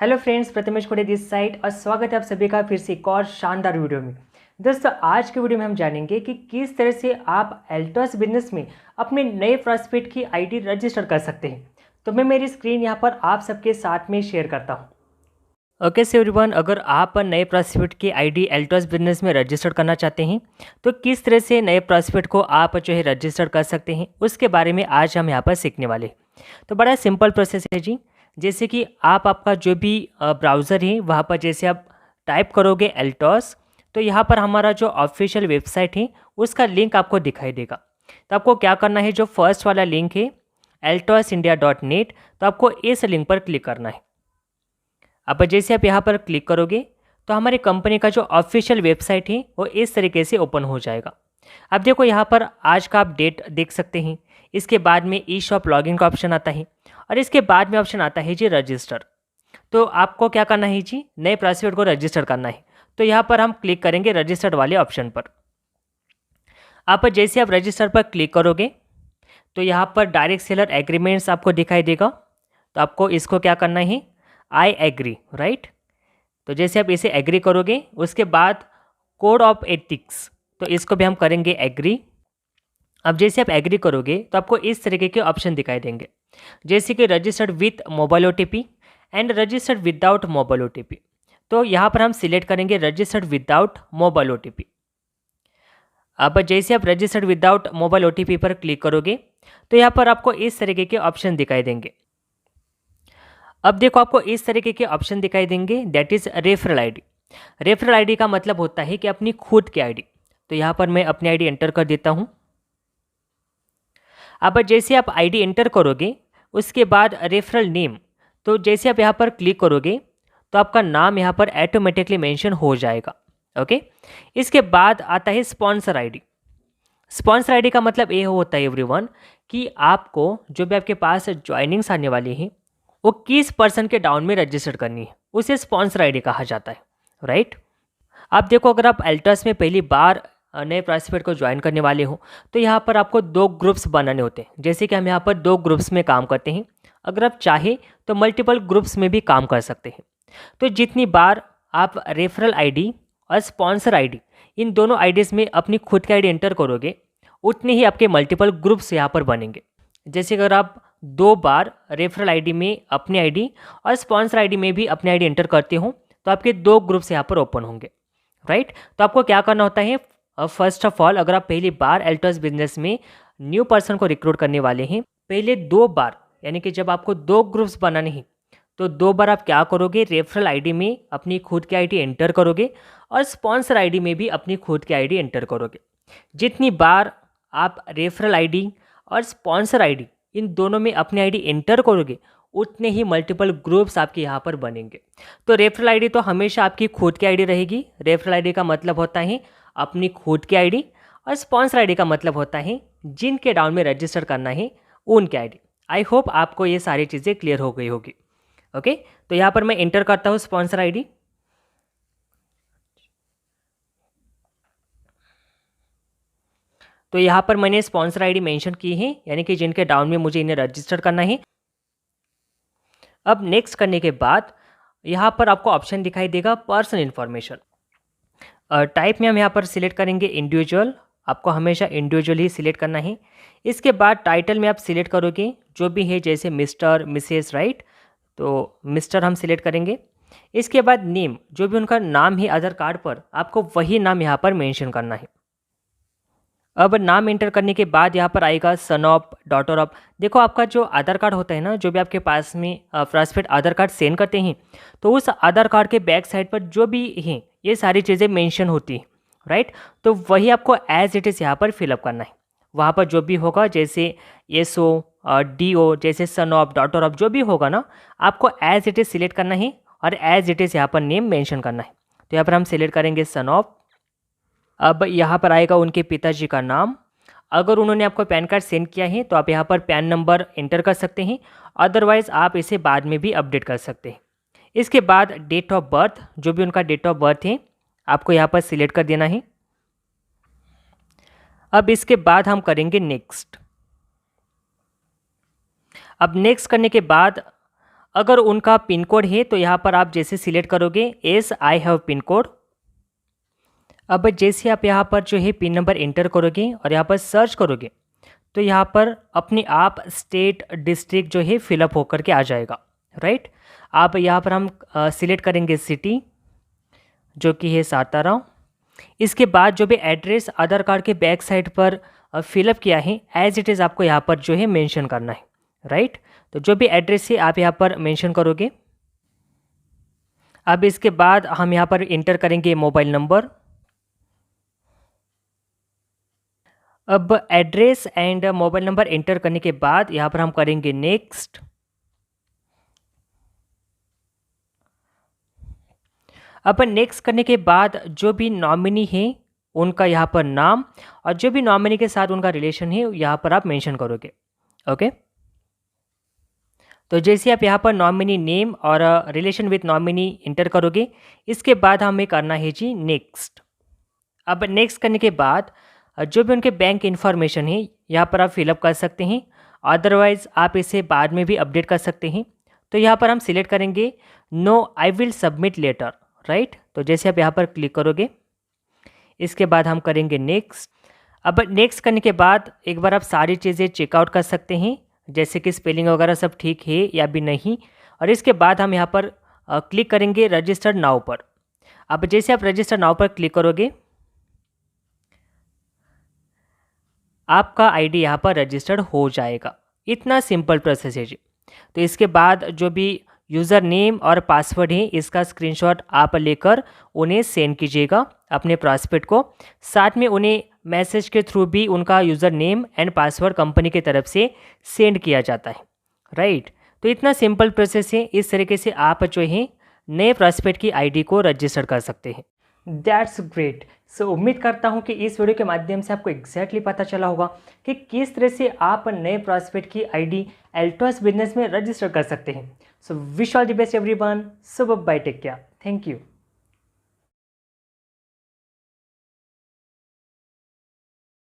Hello friends, Pratimesh कोड़े this side और स्वागत है आप सभी का फिर से एक और शानदार वीडियो में। दोस्तों, आज के वीडियो में हम जानेंगे कि किस तरह से आप एल्टॉस बिजनेस में अपने नए प्रॉस्पेक्ट की आईडी रजिस्टर कर सकते हैं। तो मैं मेरी स्क्रीन यहाँ पर आप सबके साथ में शेयर करता हूँ। ओके सो एवरीवन, अगर आप नए प्रॉस्पेक्ट की आईडी एल्टॉस बिजनेस में रजिस्टर करना चाहते हैं तो किस तरह से नए प्रॉस्पेक्ट को आप जो है रजिस्टर कर सकते हैं, उसके बारे में आज हम यहाँ पर सीखने वाले हैं। तो बड़ा सिंपल प्रोसेस है जी। जैसे कि आप आपका जो भी ब्राउज़र है वहाँ पर जैसे आप टाइप करोगे एल्टॉस, तो यहाँ पर हमारा जो ऑफिशियल वेबसाइट है उसका लिंक आपको दिखाई देगा। तो आपको क्या करना है, जो फर्स्ट वाला लिंक है altosindia.net, तो आपको इस लिंक पर क्लिक करना है। अब जैसे आप यहाँ पर क्लिक करोगे तो हमारी कंपनी का जो ऑफिशियल वेबसाइट है वो इस तरीके से ओपन हो जाएगा। अब देखो यहाँ पर आज का आप डेट देख सकते हैं। इसके बाद में ई शॉप लॉगिन का ऑप्शन आता है और इसके बाद में ऑप्शन आता है जी रजिस्टर। तो आपको क्या करना है जी, नए पासवर्ड को रजिस्टर करना है। तो यहाँ पर हम क्लिक करेंगे रजिस्टर्ड वाले ऑप्शन पर। जैसे आप रजिस्टर पर क्लिक करोगे तो यहाँ पर डायरेक्ट सेलर एग्रीमेंट्स आपको दिखाई देगा। तो आपको इसको क्या करना है, आई एग्री, राइट। तो जैसे आप इसे एग्री करोगे उसके बाद कोड ऑफ एथिक्स, तो इसको भी हम करेंगे एग्री। अब जैसे आप एग्री करोगे तो आपको इस तरीके के ऑप्शन दिखाई देंगे, जैसे कि registered with mobile OTP and registered without mobile OTP. तो यहाँ पर हम सिलेक्ट करेंगे रजिस्टर्ड विदाउट मोबाइल ओटीपी। अब जैसे आप रजिस्टर्ड विदाउट मोबाइल ओटीपी पर क्लिक करोगे तो यहाँ पर आपको इस तरीके के ऑप्शन दिखाई देंगे। अब देखो आपको इस तरीके के ऑप्शन दिखाई देंगे, that is referral ID. Referral ID का मतलब होता है कि अपनी खुद की आईडी। तो यहाँ पर मैं अपनी आईडी एंटर कर देता हूँ। अब जैसे आप आईडी एंटर करोगे उसके बाद रेफरल नेम, तो जैसे आप यहाँ पर क्लिक करोगे तो आपका नाम यहाँ पर ऑटोमेटिकली मेंशन हो जाएगा। ओके, इसके बाद आता है स्पॉन्सर आईडी। स्पॉन्सर आईडी का मतलब ये होता है एवरीवन कि आपको जो भी आपके पास ज्वाइनिंग्स आने वाली हैं वो किस पर्सन के डाउन में रजिस्टर करनी है, उसे स्पॉन्सर आईडी कहा जाता है, राइट। आप देखो, अगर आप एल्टस में पहली बार नए प्रॉस्पेक्ट को ज्वाइन करने वाले हो तो यहाँ पर आपको दो ग्रुप्स बनाने होते हैं। जैसे कि हम यहाँ पर दो ग्रुप्स में काम करते हैं, अगर आप चाहे तो मल्टीपल ग्रुप्स में भी काम कर सकते हैं। तो जितनी बार आप रेफरल आईडी और स्पॉन्सर आईडी, इन दोनों आईडीज़ में अपनी खुद की आईडी एंटर करोगे उतने ही आपके मल्टीपल ग्रुप्स यहाँ पर बनेंगे। जैसे अगर आप दो बार रेफरल आईडी में अपनी आईडी और स्पॉन्सर आईडी में भी अपनी आईडी एंटर करते हो तो आपके दो ग्रुप्स यहाँ पर ओपन होंगे, राइट। तो आपको क्या करना होता है, फर्स्ट ऑफ ऑल अगर आप पहली बार एल्टस बिजनेस में न्यू पर्सन को रिक्रूट करने वाले हैं, पहले दो बार यानी कि जब आपको दो ग्रुप्स बनाने हैं तो दो बार आप क्या करोगे, रेफरल आईडी में अपनी खुद की आईडी एंटर करोगे और स्पॉन्सर आईडी में भी अपनी खुद की आईडी एंटर करोगे। जितनी बार आप रेफरल आईडी और स्पॉन्सर आईडी इन दोनों में अपनी आईडी एंटर करोगे उतने ही मल्टीपल ग्रुप्स आपके यहाँ पर बनेंगे। तो रेफरल आईडी तो हमेशा आपकी खुद की आईडी रहेगी। रेफरल आईडी का मतलब होता है अपनी खुद की आईडी और स्पॉन्सर आईडी का मतलब होता है जिनके डाउन में रजिस्टर करना है उनकी आईडी। आई होप आपको ये सारी चीज़ें क्लियर हो गई होगी। ओके, तो यहाँ पर मैं एंटर करता हूँ स्पॉन्सर आईडी। तो यहाँ पर मैंने स्पॉन्सर आईडी मेंशन की है, यानी कि जिनके डाउन में मुझे इन्हें रजिस्टर करना है। अब नेक्स्ट करने के बाद यहाँ पर आपको ऑप्शन दिखाई देगा पर्सनल इन्फॉर्मेशन। टाइप में हम यहाँ पर सिलेक्ट करेंगे इंडिविजुअल। आपको हमेशा इंडिविजुअल ही सिलेक्ट करना है। इसके बाद टाइटल में आप सिलेक्ट करोगे जो भी है, जैसे मिस्टर, मिसेस, राइट। तो मिस्टर हम सिलेक्ट करेंगे। इसके बाद नेम, जो भी उनका नाम है आधार कार्ड पर, आपको वही नाम यहाँ पर मेंशन करना है। अब नाम एंटर करने के बाद यहाँ पर आएगा सन ऑफ, डॉटर ऑफ। देखो, आपका जो आधार कार्ड होता है ना, जो भी आपके पास में प्रॉस्पेक्ट आधार कार्ड सेंड करते हैं तो उस आधार कार्ड के बैक साइड पर जो भी हैं ये सारी चीज़ें मेंशन होती हैं, राइट। तो वही आपको एज इट इज़ यहाँ पर फिलअप करना है। वहाँ पर जो भी होगा, जैसे एस ओ, डी ओ, जैसे सन ऑफ, डॉटर ऑफ, जो भी होगा ना, आपको एज इट इज़ सिलेक्ट करना है और एज इट इज़ यहाँ पर नेम मेंशन करना है। तो यहाँ पर हम सिलेक्ट करेंगे सन ऑफ। अब यहाँ पर आएगा उनके पिताजी का नाम। अगर उन्होंने आपको पैन कार्ड सेंड किया है तो आप यहाँ पर पैन नंबर एंटर कर सकते हैं, अदरवाइज़ आप इसे बाद में भी अपडेट कर सकते हैं। इसके बाद डेट ऑफ बर्थ, जो भी उनका डेट ऑफ बर्थ है आपको यहाँ पर सिलेक्ट कर देना है। अब इसके बाद हम करेंगे नेक्स्ट। अब नेक्स्ट करने के बाद अगर उनका पिन कोड है तो यहाँ पर आप जैसे सिलेक्ट करोगे S I have pin code. अब जैसे आप यहाँ पर जो है पिन नंबर एंटर करोगे और यहाँ पर सर्च करोगे तो यहाँ पर अपने आप स्टेट डिस्ट्रिक्ट जो है फिलअप होकर के आ जाएगा, राइट। आप यहाँ पर हम सिलेक्ट करेंगे सिटी जो कि है सातारा। इसके बाद जो भी एड्रेस आधार कार्ड के बैक साइड पर फिलअप किया है एज इट इज़ आपको यहाँ पर जो है मेंशन करना है, राइट। तो जो भी एड्रेस है आप यहाँ पर मेंशन करोगे। अब इसके बाद हम यहाँ पर इंटर करेंगे मोबाइल नंबर। अब address and mobile number enter करने के बाद यहाँ पर हम करेंगे नेक्स्ट। अब नेक्स्ट करने के बाद जो भी नॉमिनी है उनका यहाँ पर नाम और जो भी नॉमिनी के साथ उनका रिलेशन है यहाँ पर आप मेंशन करोगे, ओके। तो जैसे आप यहाँ पर नॉमिनी नेम और रिलेशन विथ नॉमिनी इंटर करोगे, इसके बाद हमें करना है जी नेक्स्ट। अब नेक्स्ट करने के बाद जो भी उनके बैंक इन्फॉर्मेशन है यहाँ पर आप फिलअप कर सकते हैं, अदरवाइज़ आप इसे बाद में भी अपडेट कर सकते हैं। तो यहाँ पर हम सिलेक्ट करेंगे no I will submit letter, right. तो जैसे आप यहाँ पर क्लिक करोगे, इसके बाद हम करेंगे नेक्स्ट। अब नेक्स्ट करने के बाद एक बार आप सारी चीज़ें चेकआउट कर सकते हैं, जैसे कि स्पेलिंग वगैरह सब ठीक है या भी नहीं। और इसके बाद हम यहाँ पर क्लिक करेंगे रजिस्टर नाउ पर। अब जैसे आप रजिस्टर नाउ पर क्लिक करोगे, आपका आईडी यहाँ पर रजिस्टर्ड हो जाएगा। इतना सिंपल प्रोसेस है जी। तो इसके बाद जो भी यूज़र नेम और पासवर्ड है इसका स्क्रीनशॉट आप लेकर उन्हें सेंड कीजिएगा अपने प्रॉस्पेक्ट को। साथ में उन्हें मैसेज के थ्रू भी उनका user name and password company की तरफ से सेंड किया जाता है, राइट। तो इतना सिंपल प्रोसेस है। इस तरीके से आप जो है नए प्रॉस्पेक्ट की आईडी को रजिस्टर कर सकते हैं। That's great. सो उम्मीद करता हूं कि इस वीडियो के माध्यम से आपको एग्जैक्टली पता चला होगा कि किस तरह से आप नए प्रॉस्पेक्ट की आईडी एल्टोस बिजनेस में रजिस्टर कर सकते हैं। So wish all the best everyone. So bye, take care, thank you.